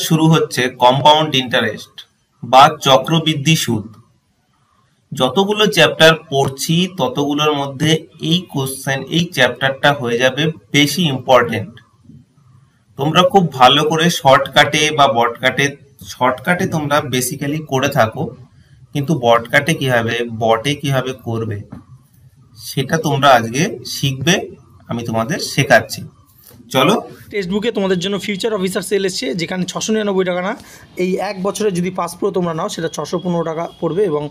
শুরু হচ্ছে compound interest বা চক্রবৃদ্ধি সুদ। যতগুলো চ্যাপ্টার পড়ছি ততগুলোর মধ্যে এই চ্যাপ্টারটা হয়ে যাবে বেশি ইম্পর্টেন্ট। তোমরা খুব ভালো করে শর্টকাটে তোমরা বেসিক্যালি করে থাকো, কিন্তু বটে কিভাবে করবে সেটা তোমরা আজকে শিখবে, আমি তোমাদের শেখাচ্ছি। চলো। টেক্সট বুকে তোমাদের জন্য ফিউচার অফিসার সেল এসছে, যেখানে 699 টাকা না, এই এক বছরে যদি পাস প্রো তোমরা নাও সেটা 615 টাকা পড়বে এবং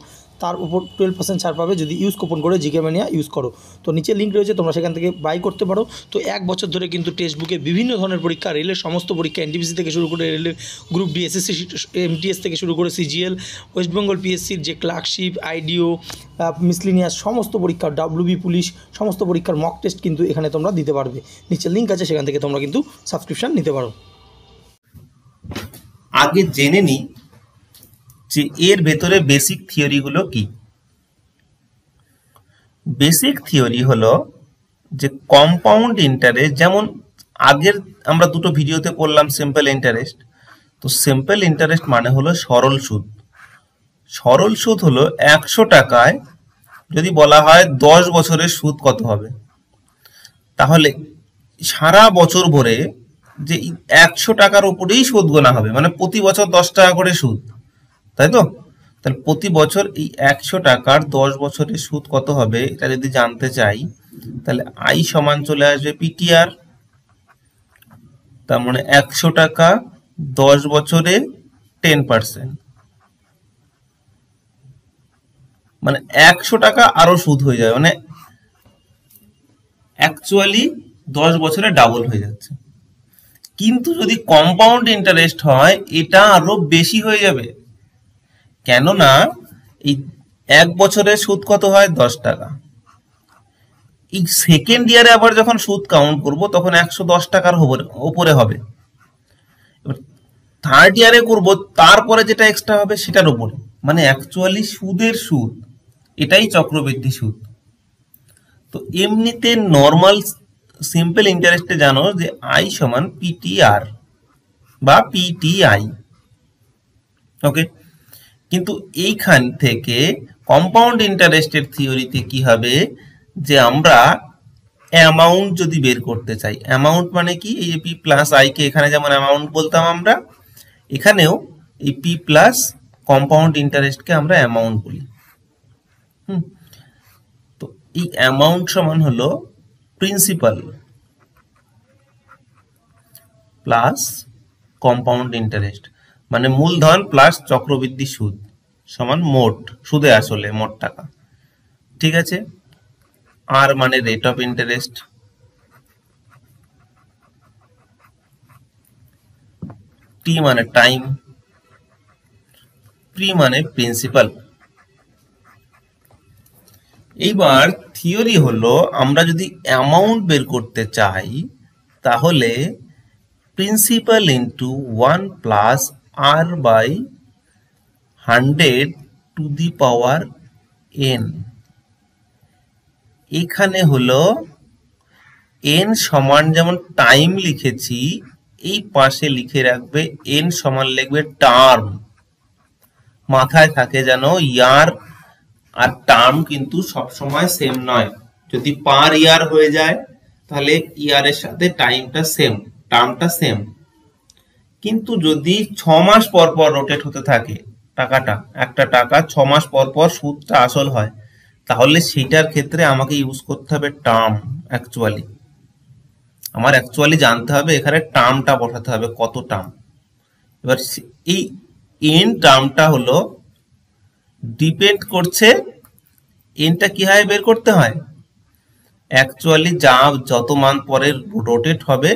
তার উপর 12% ছাড় পাবে যদি ইউজ কুপন করে জিকে ম্যানিয়া ইউজ করো। তো নিচে লিঙ্ক রয়েছে, তোমরা সেখান থেকে বাই করতে পারো। তো এক বছর ধরে কিন্তু টেক্সট বুকে বিভিন্ন ধরনের পরীক্ষা, রেলের সমস্ত পরীক্ষা, এনটিপিসি থেকে শুরু করে রেলের গ্রুপ ডি, এসএসসি, এমটিএস থেকে শুরু করে সিজিএল, ওয়েস্ট বেঙ্গল পিএসসির যে ক্লার্কশিপ, আইডিও, মিসলিনিয়াস সমস্ত পরীক্ষা, ডাব্লিউবি পুলিশ সমস্ত পরীক্ষার মক টেস্ট কিন্তু এখানে তোমরা দিতে পারবে। নিচে লিঙ্ক আছে, সেখান থেকে তোমরা কিন্তু সাবস্ক্রিপশন নিতে পারো। আগে জেনে নিই যে এর ভেতরে বেসিক থিওরিগুলো কি। বেসিক থিওরি হলো যে কম্পাউন্ড ইন্টারেস্ট, যেমন আগের আমরা দুটো ভিডিওতে পড়লাম সিম্পল ইন্টারেস্ট। তো সিম্পল ইন্টারেস্ট মানে হলো সরল সুদ। সরল সুদ হলো 100 টাকায় যদি বলা হয় 10 বছরের সুদ কত হবে, তাহলে সারা বছর ভরে যে 100 টাকার উপরেই সুদ গোনা হবে, মানে প্রতি বছর 10 টাকা করে সুদ, তাই তো? তাহলে প্রতি বছর এই 100 টাকার 10 বছরের সুদ কত হবে এটা যদি জানতে চাই, তাহলে আই সমান চলে আসবে পিটিআর। তার মানে 100 টাকা 10 বছরে 10%, মানে 100 টাকা আরো সুদ হয়ে যাবে, মানে অ্যাকচুয়ালি 10 বছরে ডাবল হয়ে যাচ্ছে। কিন্তু যদি কম্পাউন্ড ইন্টারেস্ট হয় এটা আরো বেশি হয়ে যাবে, কেননা এই এক বছরের সুদ কত হয় 10 টাকা। এই সেকেন্ড ইয়ারে আবার যখন সুদ কাউন্ট করব তখন 110 টাকার উপরে হবে। থার্ড ইয়ারে করব তারপরে যেটা এক্সট্রা হবে সেটার উপরে, মানে অ্যাকচুয়ালি সুদের সুদ, এটাই চক্রবৃদ্ধি সুদ। তো এমনিতে নর্মাল সিম্পল ইন্টারেস্টে জানো যে আই সমান পিটিআর বা পিটিআই, ওকে। কিন্তু এইখান থেকে কম্পাউন্ড ইন্টারেস্টের থিওরিতে কি হবে যে আমরা অ্যামাউন্ট যদি বের করতে চাই, অ্যামাউন্ট মানে কি, এই যে পি প্লাস আই কে এখানে যেমন অ্যামাউন্ট বলতাম আমরা, এখানেও এই পি প্লাস কম্পাউন্ড ইন্টারেস্টকে আমরা অ্যামাউন্ট বলি। তো এই অ্যামাউন্ট সমান হলো প্রিন্সিপাল প্লাস কম্পাউন্ড ইন্টারেস্ট, মানে মূলধন প্লাস চক্রবৃদ্ধি সুদ সমান মোট সুদে আসলে মোট টাকা, ঠিক আছে। আর মানে রেট অফ ইন্টারেস্ট, টি মানে টাইম, প্রি মানে প্রিন্সিপাল। এইবার থিওরি হলো আমরা যদি অ্যামাউন্ট বের করতে চাই তাহলে principal into 1 plus r by 100 to the power n। এখানে হলো n সমান যেমন টাইম লিখেছি, এই পাশে লিখে রাখবে n সমান লিখবে টার্ম। মাথায় থাকে যেন ইয়ার আর টার্ম কিন্তু সবসময় সেম নয়। যদি পার ইয়ার হয়ে যায় তাহলে ইয়ারের সাথে টার্মটা সেম। কিন্তু যদি 6 মাস পর পর রোটেট হতে থাকে টাকাটা, একটা টাকা 6 মাস পর পর সুদটা আসল হয়, তাহলে সেটার ক্ষেত্রে আমাকে ইউজ করতে হবে টার্ম। আমার অ্যাকচুয়ালি জানতে হবে এখানে টার্মটা বসাতে হবে, কত টার্ম। এবার এই এন টার্মটা হলো ডিপেন্ড করছে, এনটা কিভাবে বের করতে হয়, অ্যাকচুয়ালি যত মান পরে রোটেট হবে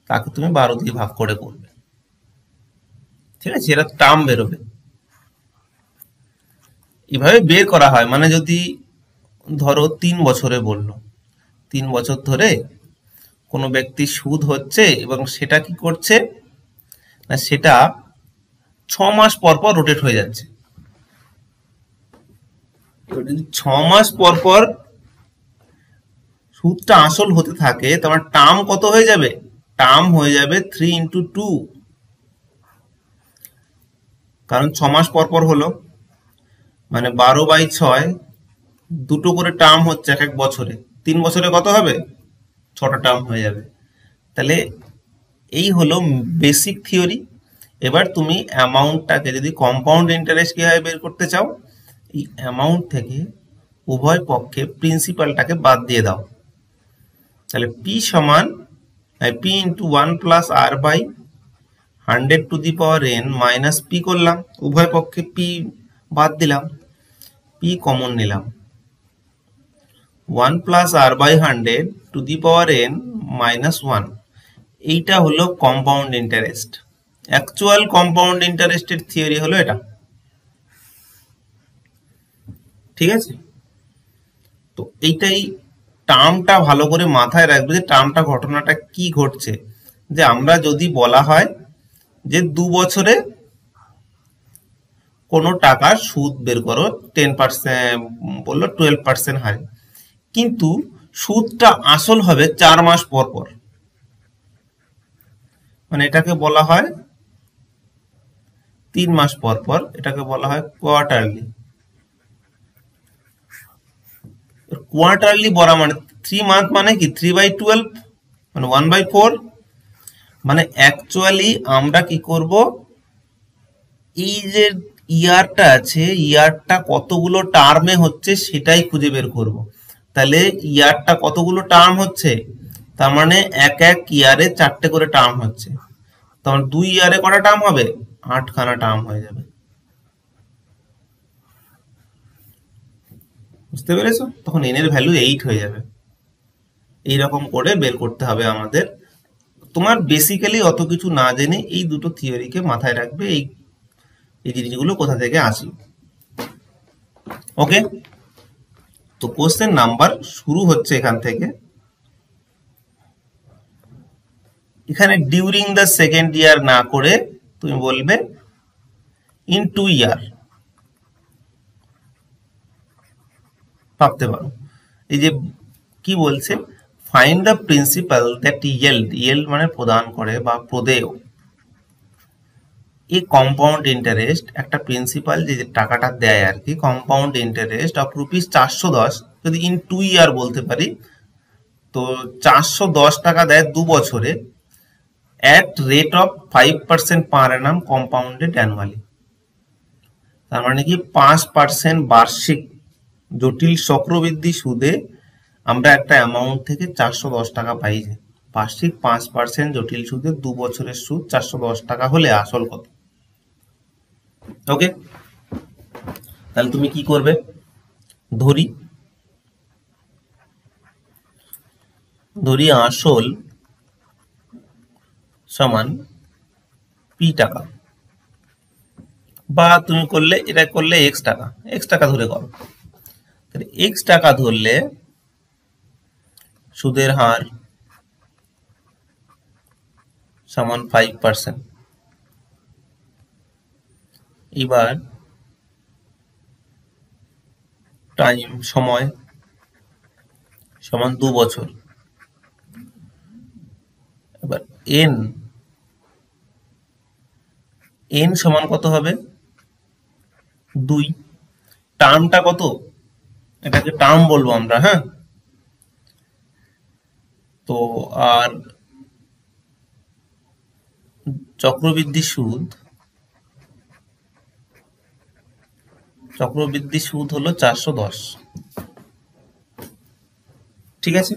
তাকে তুমি 12 দিয়ে ভাগ করে করবে, ঠিক আছে। এরা টার্ম বেরোবে, এভাবে বের করা হয়। মানে যদি ধরো 3 বছরে বললো, 3 বছর ধরে কোনো ব্যক্তি সুদ হচ্ছে এবং সেটা কি করছে না, সেটা 6 মাস পর পর রোটেট হয়ে যাচ্ছে। 6 মাস পর পর সুদটা আসল হতে থাকে, তোমার টার্ম কত হয়ে যাবে, টার্ম হয়ে যাবে 3 into 2, কারণ 6 মাস পর পর হলো, মানে 12/6 দুটো করে টার্ম হচ্ছে এক এক বছরে, 3 বছরে কত হবে? 6টা টার্ম হয়ে যাবে। তাহলে এই হলো বেসিক থিওরি। এবার তুমি অ্যামাউন্টটাকে যদি কম্পাউন্ড ইন্টারেস্ট কিভাবে বের করতে চাও, এই অ্যামাউন্ট থেকে উভয় পক্ষে প্রিন্সিপালটাকে বাদ দিয়ে দাও। তাহলে পি সমান P into 1 plus r by 100 to the power n minus P করলাম, উভয় পক্ষে পি বাদ দিলাম, পি কমন নিলাম, 1 plus r by 100 to the power n minus 1। এইটা হলো কম্পাউন্ড ইন্টারেস্ট। অ্যাকচুয়াল কম্পাউন্ড ইন্টারেস্টের থিওরি হলো এটা। ঠিক আছে, তো এইটাই টার্মটা ভালো করে মাথায় রাখবে যে টার্মটা ঘটনাটা কি ঘটছে। যে আমরা যদি বলা হয় যে 2 বছরে কোনো টাকার সুদ বের করো 10%, বললো 12% হারে, কিন্তু সুদটা আসল হবে 4 মাস পর পর, মানে এটাকে বলা হয় 3 মাস পর পর, এটাকে বলা হয় কোয়ার্টারলি। কোয়ার্টারলি বলা মানে 3 মান্থ মানে কি 3/12 মানে 1/4। মানে অ্যাকচুয়ালি আমরা কি করব, এই যে ইয়ারটা আছে, ইয়ারটা কতগুলো টার্মে হচ্ছে সেটাই খুঁজে বের করব। তাহলে ইয়ারটা কতগুলো টার্ম হচ্ছে, তার মানে এক এক ইয়ারে 4টে করে টার্ম হচ্ছে, তখন 2 ইয়ারে কটা টার্ম হবে, 8খানা টার্ম হয়ে যাবে। বুঝতে পেরেছো? তখন এন এর ভ্যালু 8 হয়ে যাবে। এইরকম করে বের করতে হবে আমাদের। তোমার বেসিক্যালি অত কিছু না জেনে এই দুটো থিওরিকে মাথায় রাখবে, এই জিনিসগুলো কোথা থেকে আসে। ওকে, তো কোশ্চেন নাম্বার শুরু হচ্ছে এখান থেকে। এখানে ডিউরিং দ্য সেকেন্ড ইয়ার না করে তুমি বলবে ইন 2 ইয়ার ভাবতে পারো। এই যে কি বলছে, find the principal that yield, yield মানে প্রদান করে বা প্রদেয়, এই কম্পাউন্ড ইন্টারেস্ট, একটা প্রিন্সিপাল যে টাকাটা দেয় আর কি, কম্পাউন্ড ইন্টারেস্ট অফ ₹410, যদি ইন 2 ইয়ার বলতে পারি, তো 410 টাকা দেয় 2 বছরে, at rate of 5% per annum compounded annually। তার মানে কি 5% বার্ষিক জটিল চক্রবৃদ্ধি সুদে আমরা একটা অ্যামাউন্ট থেকে 410 টাকা পাই। যে বার্ষিক 5% জটিল সুদে 2 বছরের সুদ 410 টাকা হলে আসল কত? ওকে, তাহলে তুমি কি করবে, ধরি আসল সমান পি টাকা, বা তুমি করলে এটা করলে এক্স টাকা ধরে করো। তাহলে এক্স টাকা ধরলে সুদের হার সমান 5%। এবার টাইম সময় সমান 2 বছর। এবার এন সমান কত হবে, 2। টার্মটা কত, এটাকে টার্ম বলবো আমরা, হ্যাঁ। তো আর চক্রবৃদ্ধি সুদ হলো 410। ঠিক আছে,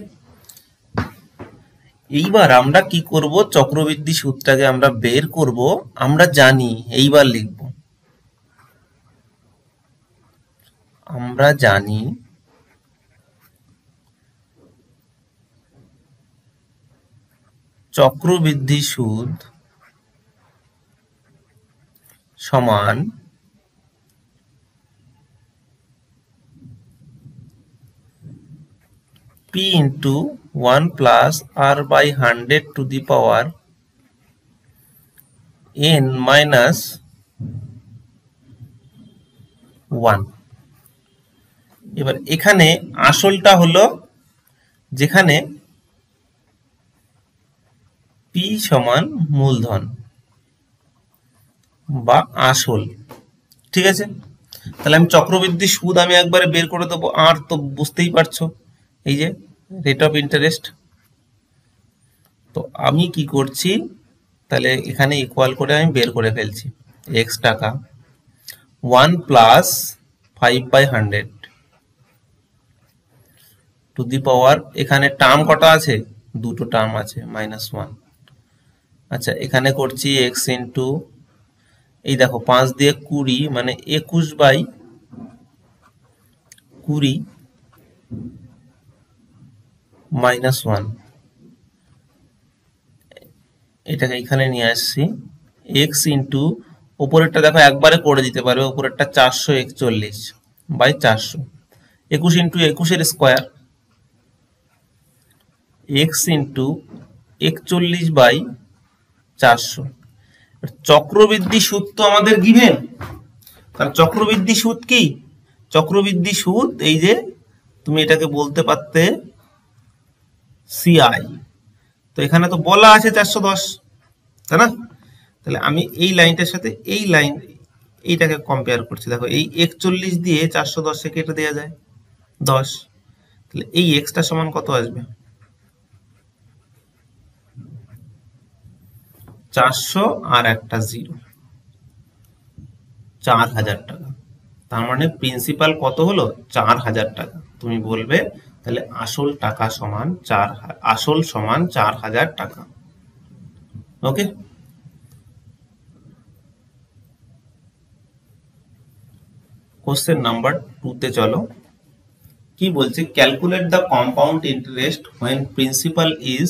এইবার আমরা কি করব, চক্রবৃদ্ধি সুদটাকে আমরা বের করব। আমরা জানি, এইবার লিখব, আমরা জানি চক্রবৃদ্ধি সুদ সমান P into 1 plus R by 100 to the power n minus 1। এবার এখানে আসলটা হলো যেখানে P সমান মূলধন, বা আসল। ঠিক আছে, তাহলে আমি চক্রবৃদ্ধি সুদ আমি একবারে বের করে দেবো, আর তো বুঝতেই পারছো এই যে রেট অফ ইন্টারেস্ট। তো আমি কি করছি, তাহলে এখানে ইকুয়াল করে আমি বের করে ফেলছি, এক্স টাকা 1 প্লাস 5/100 টু দি পাওয়ার, এখানে টার্ম কটা আছে, দুটো টার্ম আছে, -1। আচ্ছা, এখানে করছি এক্স ইন্টু, এই দেখো 5 দিয়ে 20 মানে 21/20 -1, এটাকে এখানে নিয়ে আসছি। এক্স ইন্টু, উপরেরটা দেখো একবারে করে দিতে পারবে, উপরেরটা 441/400, 21 ইন্টু 21-এর স্কোয়ার, এক্স ইন্টু 41/400। চক্রবৃদ্ধি সুদ তো আমাদের গিভেন, কারণ চক্রবৃদ্ধি সুদ কি, চক্রবৃদ্ধি সুদ এই যে তুমি এটাকে বলতে পারতে সিআই, তো এখানে তো বলা আছে 410, তাই না? তাহলে আমি এই লাইনটার সাথে এই লাইন এইটাকে কম্পেয়ার করছি, দেখো এই 41 দিয়ে 410 কেটে দেওয়া যায় 10, তাহলে এই এক্সটা সমান কত আসবে, 400 আর একটা 0, 4000 টাকা। তার মানে প্রিন্সিপাল কত হলো, 4000 টাকা। তুমি বলবে তাহলে আসল টাকা সমান আসল সমান 4000 টাকা। ওকে, কোশ্চেন নাম্বার 2 তে চলো। কি বলছে, calculate the compound interest when principal is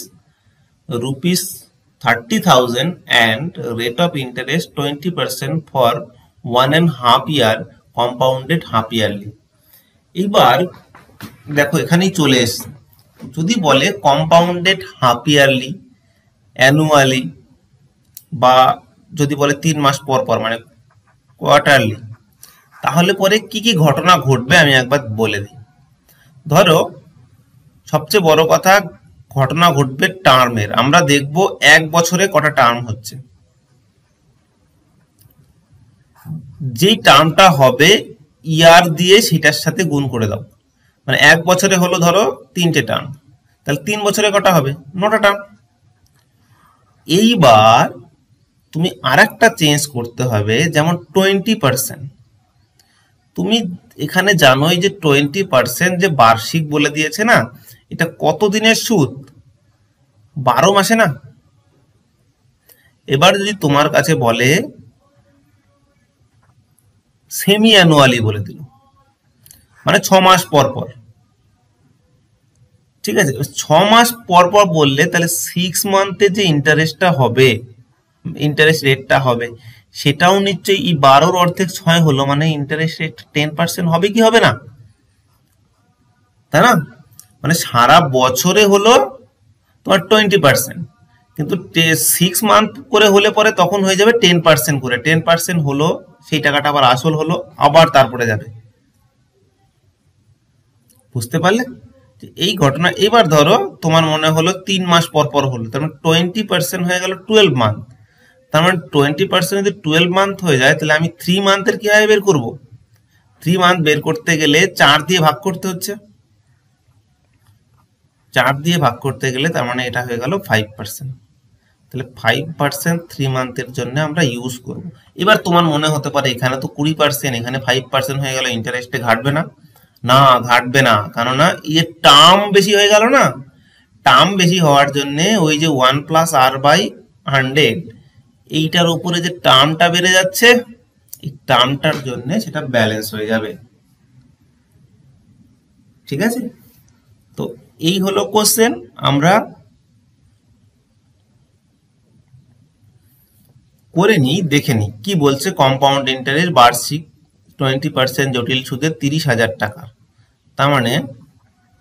₹30,000 and rate of interest 20% for 1.5 year compounded half yearly। এবার দেখো এখানেই চলে এসছে, যদি বলে কম্পাউন্ডেড হাফ ইয়ারলি, অ্যানুয়ালি, বা যদি বলে 3 মাস পর পর মানে কোয়ার্টারলি, তাহলে পরে কি কি ঘটনা ঘটবে আমি একবার বলে দিই। ধরো সবচেয়ে বড় কথা, ঘটনা ঘটবে টার্মের। আমরা দেখব 1 বছরে কটা টার্ম হচ্ছে, যেই টার্মটা হবে ইয়ার দিয়ে সেটার সাথে গুণ করে দাও, মানে 1 বছরে হলো ধরো 3টে টার্ম, তাহলে 3 বছরে কটা হবে, 9টা টার্ম। এইবার তুমি আরেকটা চেঞ্জ করতে হবে, যেমন 20%। তুমি এখানে জানোই যে 20% যে বার্ষিক বলে দিয়েছে না, এটা কত দিনের সুদ, 12 মাসে না। এবার যদি তোমার কাছে বলে সেমি অ্যানুয়ালি বলে দিল, মানে 6 মাস পর পর, ঠিক আছে, 6 মাস পর পর বললে তাহলে 6 মান্থে যে ইন্টারেস্টটা হবে, ইন্টারেস্ট রেটটা হবে, সেটাও নিশ্চয়ই এই 12 অর্ধেক 6 হলো, মানে ইন্টারেস্ট রেট 10% হবে কি হবে না, তাই না? মানে সারা বছরে হলো তোমার 20%, কিন্তু 6 মান্থ করে হলে পরে তখন হয়ে যাবে 10% করে, 10% হলো সেই টাকাটা আবার আসল হলো, আবার তারপরে যাবে। বুঝতে পারলে এই ঘটনা? এবার ধরো তোমার মনে হলো 3 মাস পর পর হলো, তার মানে 20% হয়ে গেল 12 মান্থ, তার মানে 20% যদি 12 মান্থ হয়ে যায়, তাহলে আমি 3 মান্থের কিভাবে বের করব, 3 মান্থ বের করতে গেলে 4 দিয়ে ভাগ করতে হচ্ছে, 4 দিয়ে ভাগ করতে গেলে তার মানে এটা হয়ে গেল 5%, তাহলে 5% 3 মান্থের জন্য আমরা ইউজ করব। এবার তোমার মনে হতে পারে এখানে তো 20%, এখানে 5% হয়ে গেল, ইন্টারেস্টে ঘাটবে না? না, ঘাটবে না, কেননা এর টার্ম বেশি হয়ে গেল না। টার্ম বেশি হওয়ার জন্য ওই যে 1+r/100, এইটার উপরে যে টার্মটা বেড়ে যাচ্ছে, এই টার্মটার জন্য সেটা ব্যালেন্স হয়ে যাবে। ঠিক আছে, তো এই হলো কোশ্চেন। আমরা করে নিই, দেখে নিই কি বলছে। কম্পাউন্ড ইন্টারেস্ট বার্ষিক 20% জটিল সুদের 30,000 টাকা, তার মানে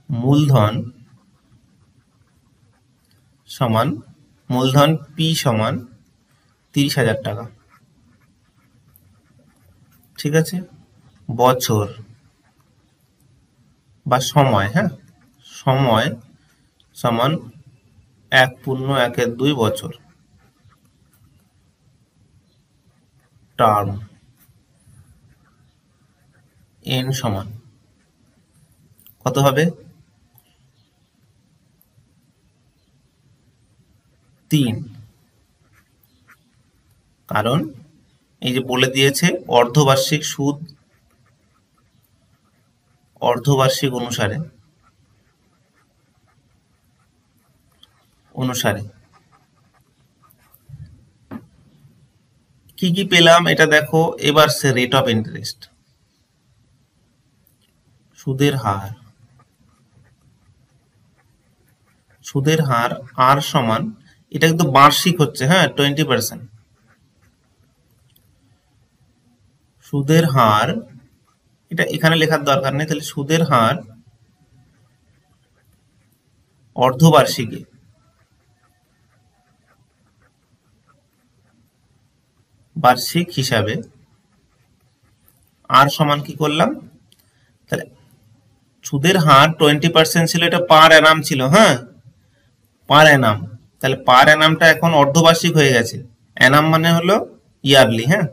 মূলধন সমান, মূলধন পি সমান 30,000 টাকা। ঠিক আছে, বছর বা সময়, হ্যাঁ, সময় সমান 1.1 বছর। টার্ম n সমান কত হবে 3, কারণ এই যে বলে দিয়েছে অর্ধবার্ষিক সুদ অর্ধবার্ষিক অনুসারে কি কি পেলাম এটা দেখো। এবার সে রেট অফ ইন্টারেস্ট, সুদের হার আর সমান, এটা কিন্তু বার্ষিক হচ্ছে, হ্যাঁ 20%। সুদের হার, এটা এখানে লেখার দরকার নেই, তাহলে সুদের হার অর্ধবার্ষিকী বার্ষিক হিসাবে আর সমান কি করলাম, তাহলে সুদের হার 20% ছিল, এটা পার অ্যানাম ছিল, হ্যাঁ পার অ্যানাম, তাহলে পার অ্যানামটা এখন অর্ধবার্ষিক হয়ে গেছে, অ্যানাম মানে হলো ইয়ারলি, হ্যাঁ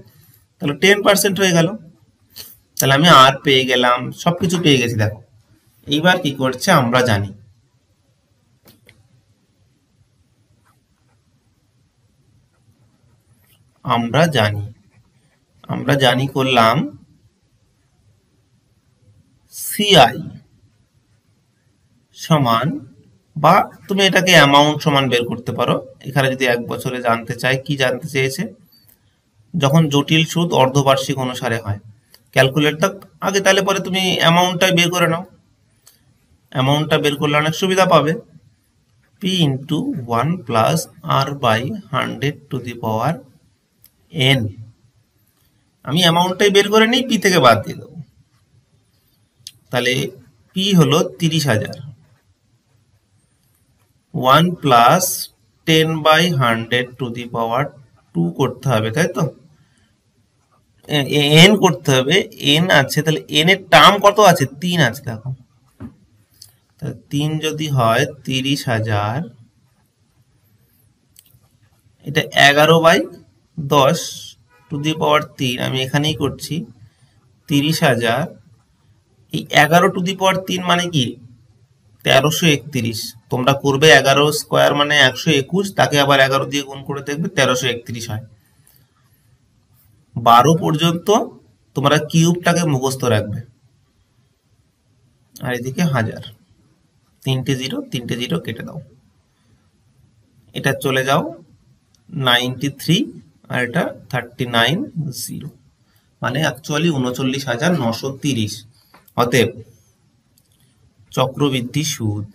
তাহলে 10% হয়ে গেল, তাহলে আমি আর পেয়ে গেলাম, সবকিছু পেয়ে গেছি। দেখো এইবার কি করছে আমরা জানি, আমরা জানি করলাম সিআই সমান, বা তুমি এটাকে অ্যামাউন্ট সমান বের করতে পারো। এখানে যদি 1 বছরে জানতে চাই, কি জানতে চেয়েছে, যখন জটিল সুদ অর্ধবার্ষিক অনুসারে হয়, ক্যালকুলেটটা আগে, তাহলে পরে তুমি অ্যামাউন্টটাই বের করে নাও, অ্যামাউন্টটা বের করলে অনেক সুবিধা পাবে। p into 1 plus r by 100 to the power n, আমি অ্যামাউন্টটাই বের করে নিই, p থেকে বাদ দিয়ে দেবো, তাহলে p হলো 30,000, 1 প্লাস 10/100 টু দি পাওয়ার 2 করতে হবে, তাই তো n করতে হবে, n আছে, তাহলে n এর টার্ম কত আছে, 3 আছে, দেখো 3 যদি হয় 30,000, এটা 11/10 টু দি পাওয়ার 3, আমি এখানেই করছি 30,000, এই 11 টু দি পাওয়ার 3 মানে কি 1331, তোমরা করবে 11 স্কোয়ার মানে 121, তাকে আবার 11 দিয়ে গুণ করে দেখবে 1331 হয়। 12 পর্যন্ত তোমরা কিউবটাকে মুখস্থ রাখবে, আর এদিকে 1000, 3টে জিরো কেটে দাও, এটা চলে যাও 93, আর এটা 39, মানে অ্যাকচুয়ালি 39,930। অতএব চক্রবৃদ্ধি সুদ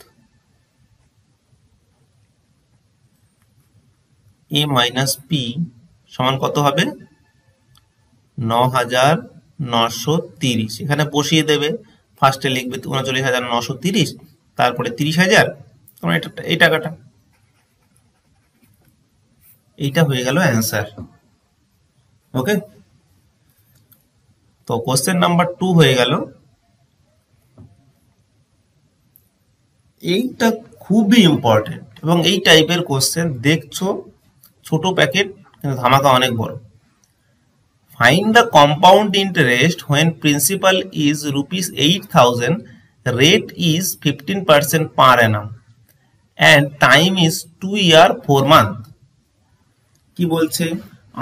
a মাইনাস পি সমান কত হবে 9,930, এখানে বসিয়ে দেবে, ফার্স্টে লিখবে 39,930, তারপরে 30,000, তোমার এই টাকাটা, এইটা হয়ে গেল অ্যান্সার। ওকে, তো কোশ্চেন নাম্বার 2 হয়ে গেল। এইটা খুবই ইম্পর্টেন্ট, এবং এই টাইপের কোশ্চেন দেখছো ছোট প্যাকেট কিন্তু ধামাকা অনেক বড়। Find the compound interest when principal is ₹8,000, rate is 15% per annum and time is 2 year 4 month। কি বলছে,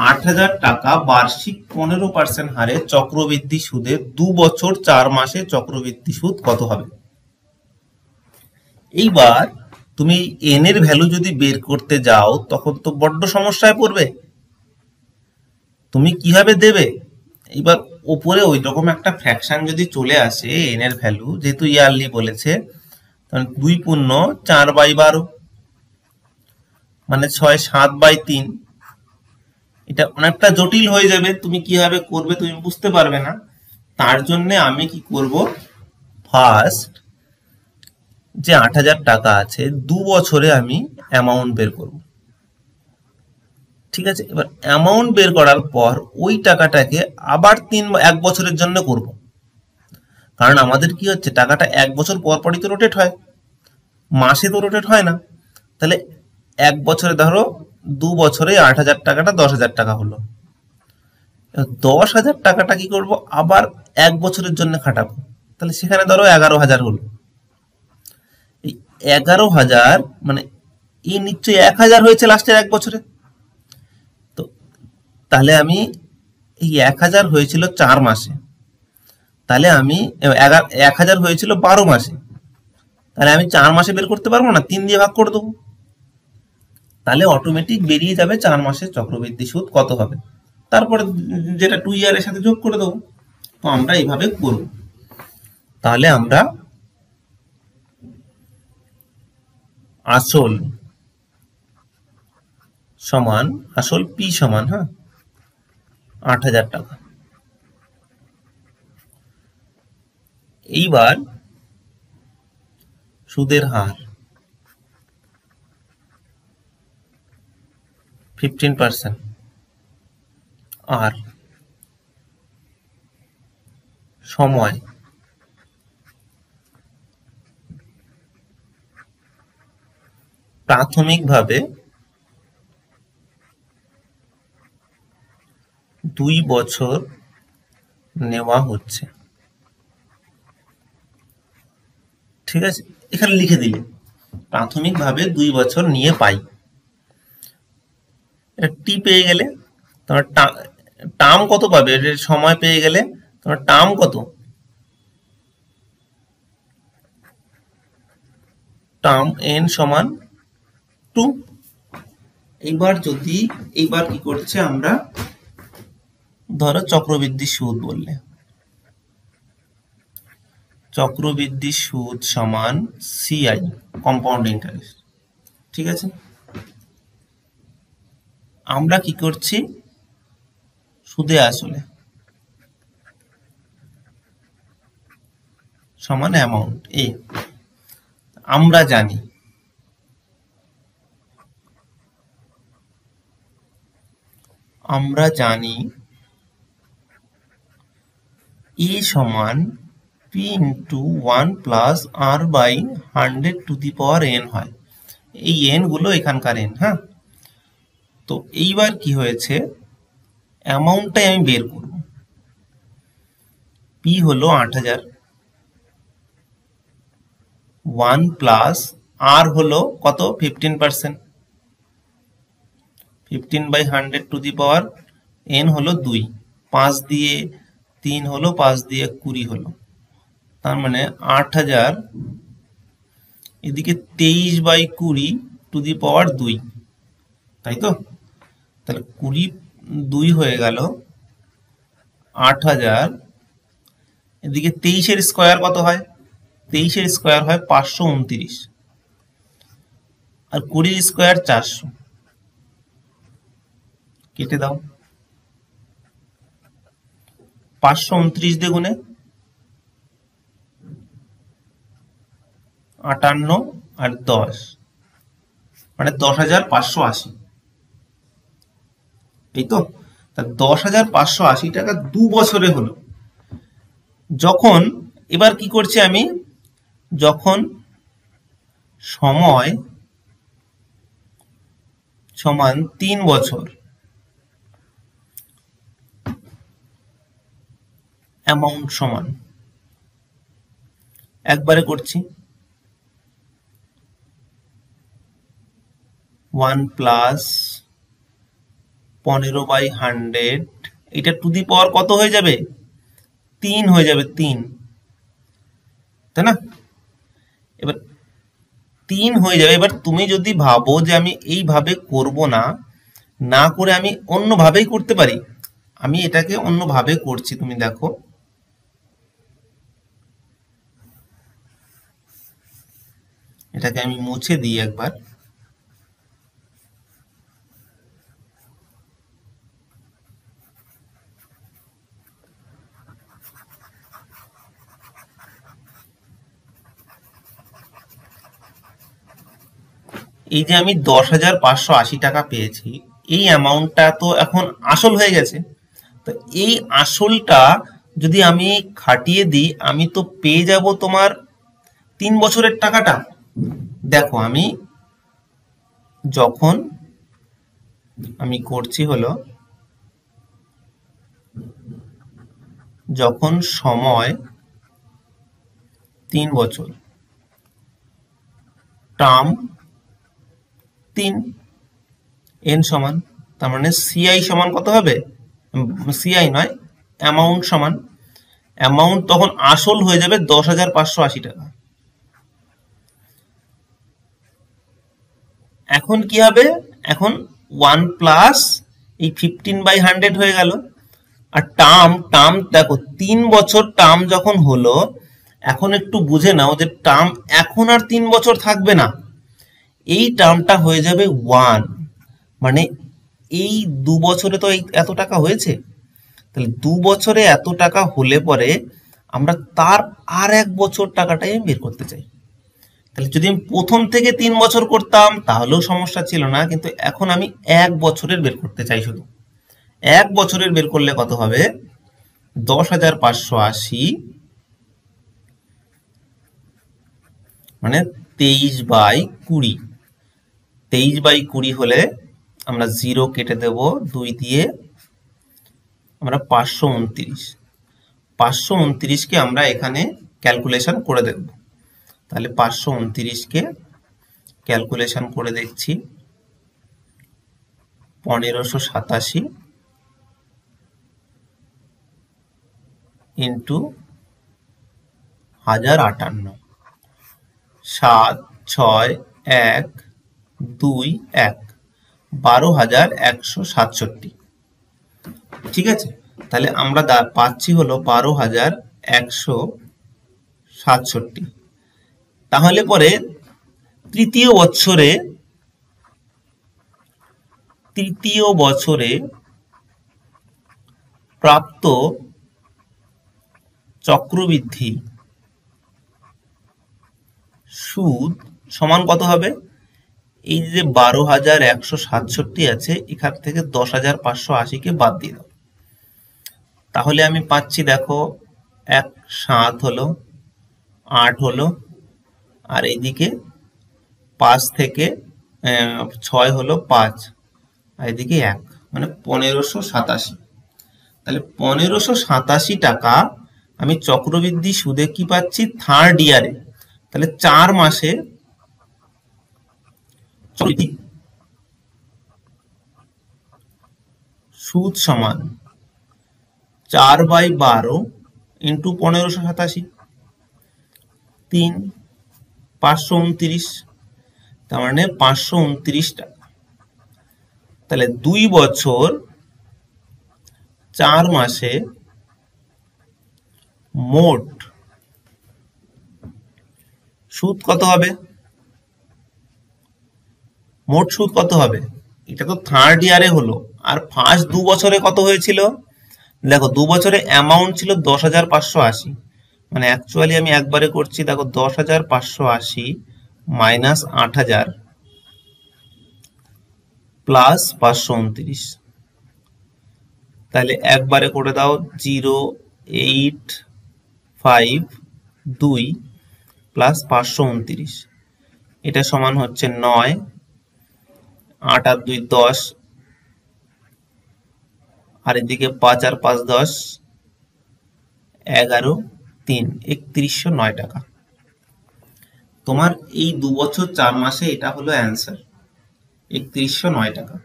8,000 টাকা বার্ষিক 15% হারে চক্রবৃদ্ধি সুদে 2 বছর 4 মাসে চক্রবৃদ্ধি সুদ কত হবে। এইবার তুমি n এর ভ্যালু যদি বের করতে যাও তখন তো বড্ড সমস্যায় পড়বে, তুমি কিভাবে দেবে। এবার উপরে ওই রকম একটা ফ্র্যাকশন যদি চলে আসে n এর ভ্যালু, যেহেতু ইয়ারলি বলেছে, তখন 2 পূর্ণ 4/12 মানে 6/7/3, এটা অনেকটা জটিল হয়ে যাবে, তুমি কিভাবে করবে তুমি বুঝতে পারবে না। তার জন্য আমি কি করব, ফার্স্ট যে 8,000 টাকা আছে 2 বছরে আমি অ্যামাউন্ট বের করব, ঠিক আছে। এবার অ্যামাউন্ট বের করার পর ওই টাকাটাকে আবার 1 বছরের জন্য করব, কারণ আমাদের কি হচ্ছে, টাকাটা 1 বছর পর পরই তো রোটেট হয়, মাসে তো রোটেট হয় না। তাহলে 1 বছরে ধরো 2 বছরে 8,000 টাকাটা 10,000 টাকা হলো, 10,000 টাকাটা কি করব, আবার 1 বছরের জন্য খাটাবো, তাহলে সেখানে ধরো 11,000 হলো। এই 11,000 মানে এই নিশ্চয়ই 1,000 হয়েছে লাস্টের 1 বছরে। তো তাহলে আমি এই 1,000 হয়েছিল 4 মাসে, তাহলে আমি 1,000 হয়েছিল 12 মাসে, তাহলে আমি 4 মাসে বের করতে পারবো না, 3 দিয়ে ভাগ করে দেবো, তাহলে অটোমেটিক বেরিয়ে যাবে 4 মাসের চক্রবৃদ্ধি সুদ কত হবে, তারপরে যেটা 2 ইয়ারের সাথে যোগ করে দেবো। তো আমরা এইভাবে করব। তাহলে আমরা আসল সমান আসল পি সমান 8,000 টাকা। এইবার সুদের হার 15%, আর সময় প্রাথমিকভাবে 2 বছর নেওয়া হচ্ছে। ঠিক আছে, এখানে লিখে দিলে প্রাথমিকভাবে 2 বছর নিয়ে পাই। টি পেয়ে গেলে তোমার টার্ম কত পাবে, সময় পেয়ে গেলে তোমার টার্ম কত, টার্ম এন সমান 2। এইবার কি করছে আমরা, ধরো চক্রবৃদ্ধি সুদ বললে, চক্রবৃদ্ধি সুদ সমান সিআই, কম্পাউন্ড ইন্টারেস্ট। ঠিক আছে, আমরা কি করছি, সুদে আসলে সমান অ্যামাউন্ট এ। আমরা জানি এ সমান P into 1 plus r by 100 to the power n হয়। এই এন গুলো এখানকার এন। তো এইবার কি হয়েছে, অ্যামাউন্টটাই আমি বের করব। পি হলো 8,000, 1 প্লাস আর হলো কত, 15%, 15/100 টু দি পাওয়ার এন হলো 2, 5 দিয়ে 3 হলো, 5 দিয়ে 20 হলো, তার মানে 8,000 এদিকে 23/20 টু দি পাওয়ার 2, তাই তো? তাহলে 20 হয়ে গেল 8,000, এদিকে 23-এর স্কোয়ার কত হয়, 23-এর স্কোয়ার হয় 529, আর 20-এর স্কোয়ার 400, কেটে দাও, 529 দিয়ে গুণে 58 আর 10 মানে 10,580, এই তো? তা 10,580 টাকা 2 বছরে হলো। যখন এবার কি করছি আমি, যখন সময় সমান 3 বছর, অ্যামাউন্ট সমান, একবারে করছি 1 প্লাস 15/100, এটা টু দি পাওয়ার কত হয়ে যাবে, 3 হয়ে যাবে, 3, তাই না? এবার 3 হয়ে যাবে। এবার তুমি যদি ভাবো যে আমি এইভাবে করব না করে আমি অন্যভাবেই করতে পারি, আমি এটাকে অন্যভাবে করছি, তুমি দেখো, এটাকে আমি মুছে দিই একবার। এই যে আমি 10,580 টাকা পেয়েছি, এই অ্যামাউন্টটা তো এখন আসল হয়ে গেছে। তো এই আসলটা যদি আমি খাটিয়ে দিই, আমি তো পেয়ে যাব তোমার 3 বছরের টাকাটা। দেখো আমি যখন আমি করছি হলো যখন সময় 3 বছর, টার্ম 3, n সমান, তার মানে সিআই সমান কত হবে? সিআই নয়, অ্যামাউন্ট সমান, অ্যামাউন্ট তখন আসল হয়ে যাবে 10,580 টাকা। এখন কি হবে? এখন 1 প্লাস এই 15/100 হয়ে গেল। আর টার্ম দেখো 3 বছর টার্ম যখন হলো, এখন একটু বুঝে নাও যে টার্ম এখন আর 3 বছর থাকবে না, এই টার্মটা হয়ে যাবে 1, মানে এই 2 বছরে তো এই এত টাকা হয়েছে, তাহলে 2 বছরে এত টাকা হলে পরে আমরা তার আর 1 বছর টাকাটাই আমি বের করতে চাই। তাহলে যদি আমি প্রথম থেকে 3 বছর করতাম তাহলেও সমস্যা ছিল না, কিন্তু এখন আমি 1 বছরের বের করতে চাই। শুধু 1 বছরের বের করলে কত হবে? 10,580 মানে 23/20। 23/20 হলে আমরা 0 কেটে দেব 2 দিয়ে, আমরা 529। 529কে আমরা এখানে ক্যালকুলেশন করে দেখব। তাহলে 529কে ক্যালকুলেশন করে দেখছি, 1587 ইন্টু 1058, 7, 6, 1, 2, 1, 12,167। ঠিক আছে, তাহলে আমরা পাচ্ছি হলো 12,167। তাহলে পরে তৃতীয় বছরে প্রাপ্ত চক্রবৃদ্ধি সুদ সমান কত হবে? এই যে 12,167 আছে, এখান থেকে 10,580কে বাদ দিয়ে দাও, তাহলে আমি পাচ্ছি দেখো 1,7 হলো, 8 হলো, আর এইদিকে 5 থেকে 6 হলো 5, আর এদিকে 1, মানে 1587। তাহলে 1587 টাকা আমি চক্রবৃদ্ধি সুদে কি পাচ্ছি? থার্ড ইয়ারে। তাহলে 4 মাসে সুদ সমান 4/12 ইন্টু 1587, 3, 529, তার মানে 529 টাকা। তাহলে 2 বছর 4 মাসে মোট সুদ কত হবে? মোট সুদ কত হবে? এটা তো থার্ড ইয়ারে হলো, আর ফার্স্ট 2 বছরে কত হয়েছিল? দেখো 2 বছরে অ্যামাউন্ট ছিল 10,580, মানে অ্যাকচুয়ালি আমি একবারে করছি, দেখো 10,580 মাইনাস 8,000 প্লাস 529, তাহলে একবারে করে দাও 0,852 প্লাস 529, এটা সমান হচ্ছে 9, 8 আর 2 10, আর এদিকে 5 আর 5 10, 11, 3, 3109 টাকা। তোমার এই 2 বছর 4 মাসে এটা হলো অ্যান্সার, 3109 টাকা।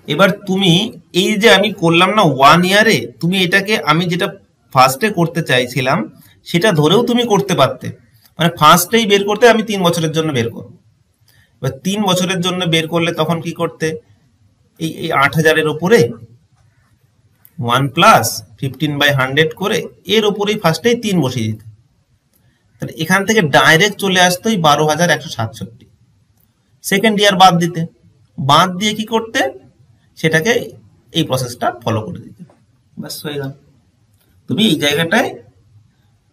এবার তুমি এই যে আমি করলাম না 1 ইয়ারে, তুমি এটাকে আমি যেটা ফার্স্টে করতে চাইছিলাম সেটা ধরেও তুমি করতে পারতে, মানে ফার্স্টেই বের করতে আমি 3 বছরের জন্য বের করব। এবার 3 বছরের জন্য বের করলে তখন কি করতে? এই 8,000-এর উপরে 1 প্লাস 15/100 করে এর উপরেই ফার্স্টেই 3 বসিয়ে দিতে, তাহলে এখান থেকে ডাইরেক্ট চলে আসতো 12,167। সেকেন্ড ইয়ার বাদ দিতে, বাদ দিয়ে কি করতে? সেটাকে এই প্রসেসটা ফলো করে দিতে, ব্যাস হয়ে গেল। তুমি এই জায়গাটায়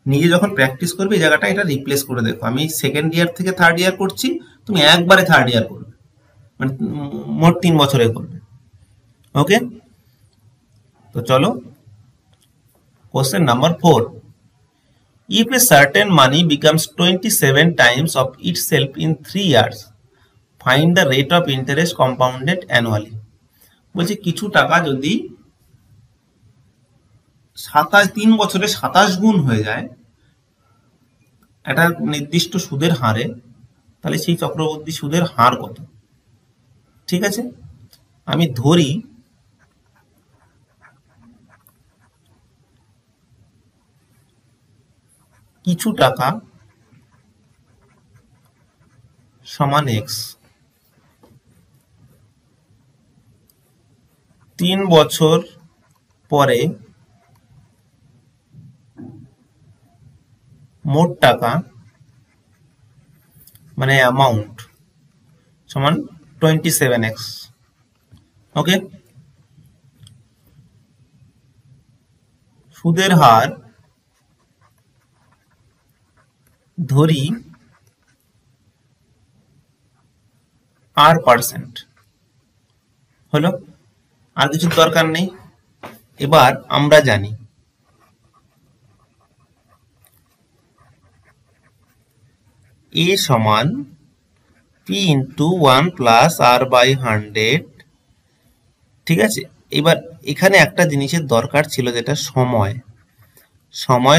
নিজে যখন প্র্যাকটিস করবে এই জায়গাটা এটা রিপ্লেস করে দেখো, আমি সেকেন্ড ইয়ার থেকে থার্ড ইয়ার করছি, তুমি একবারে থার্ড ইয়ার করবে, মানে মোট 3 বছরে করবে। ওকে, তো চলো question number 4। If a certain money becomes 27 times of itself in 3 years, find the rate of interest compounded annually. বলছে কিছু টাকা যদি 3 বছরে 27 গুণ হয়ে যায় একটা নির্দিষ্ট সুদের হারে, তাহলে সেই চক্রবর্তী সুদের হার কত? ঠিক আছে, আমি ধরি কিছু টাকা সমান এক্স, 3 বছর পরে মোট টাকা মানে অ্যামাউন্ট সমান 27x। ওকে, সুদের হার ধরি R%, হলো, আর কিছু দরকার নেই। এবার আমরা জানি A সমান P ইন্টু 1 প্লাস R/100। ঠিক আছে, এবার এখানে একটা জিনিসের দরকার ছিল, যেটা সময়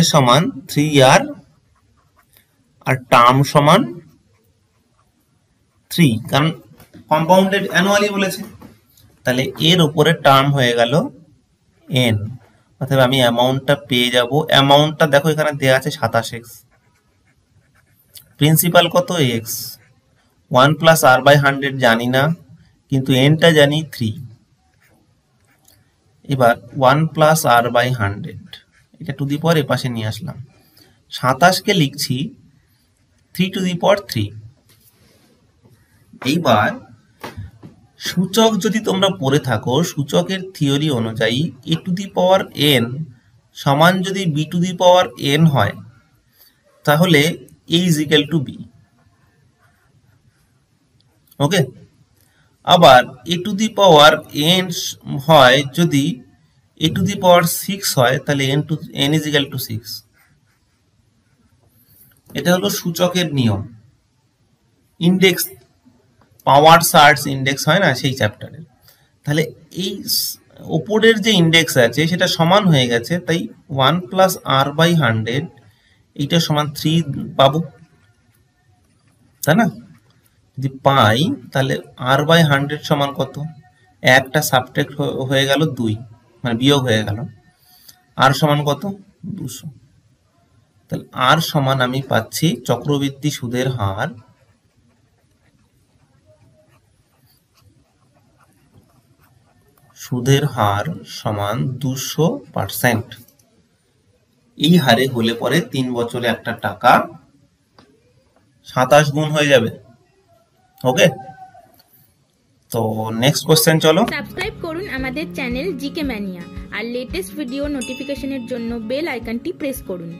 সমান 3R আর টার্ম সমান 3, কারণ কম্পাউন্ডেড অ্যানুয়ালি বলেছে, তাহলে এর উপরে টার্ম হয়ে গেল n, অর্থাৎ আমি অ্যামাউন্টটা পেয়ে যাব। অ্যামাউন্টটা দেখো এখানে দেওয়া আছে 27x, প্রিন্সিপাল কত x, 1 প্লাস R/100 জানি না, কিন্তু nটা জানি 3। এবার 1 প্লাস R/100 এটা টু দি পাওয়ার এপাশে নিয়ে আসলাম, 27কে লিখছি 3 টু দি পাওয়ার 3। এইবার সূচক যদি তোমরা পড়ে থাকো, সূচকের থিওরি অনুযায়ী a two the power n সমান যদি b two the power n হয়, তাহলে a is equal to b। ওকে, আবার a two the power n হয় যদি a টু দি পাওয়ার 6 হয়, তাহলে n ইজ ইকুয়াল টু 6। এটা হলো সূচকের নিয়ম। ইন্ডেক্স, পাওয়ার সার্চ ইন্ডেক্স হয় না সেই চ্যাপ্টারে, তাহলে এই ওপরের যে ইন্ডেক্স আছে সেটা সমান হয়ে গেছে, তাই 1 প্লাস R/100 এইটা সমান 3 পাবো, তাই না? যদি পাই তাহলে R/100 সমান কত, একটা সাবট্রাক্ট হয়ে গেল 2, মানে বিয়োগ হয়ে গেল, আর সমান কত 200। তাহলে আর সমান আমি পাচ্ছি চক্রবৃদ্ধি সুদের হার সমান 200%। এই হারে হলে পরে 3 বছরে একটা টাকা 27 গুণ হয়ে যাবে। ওকে, তো নেক্সট কোশ্চেন চলো। সাবস্ক্রাইব করুন আমাদের চ্যানেল জিকে ম্যানিয়া আর লেটেস্ট ভিডিও নোটিফিকেশনের জন্য বেল আইকনটি প্রেস করুন।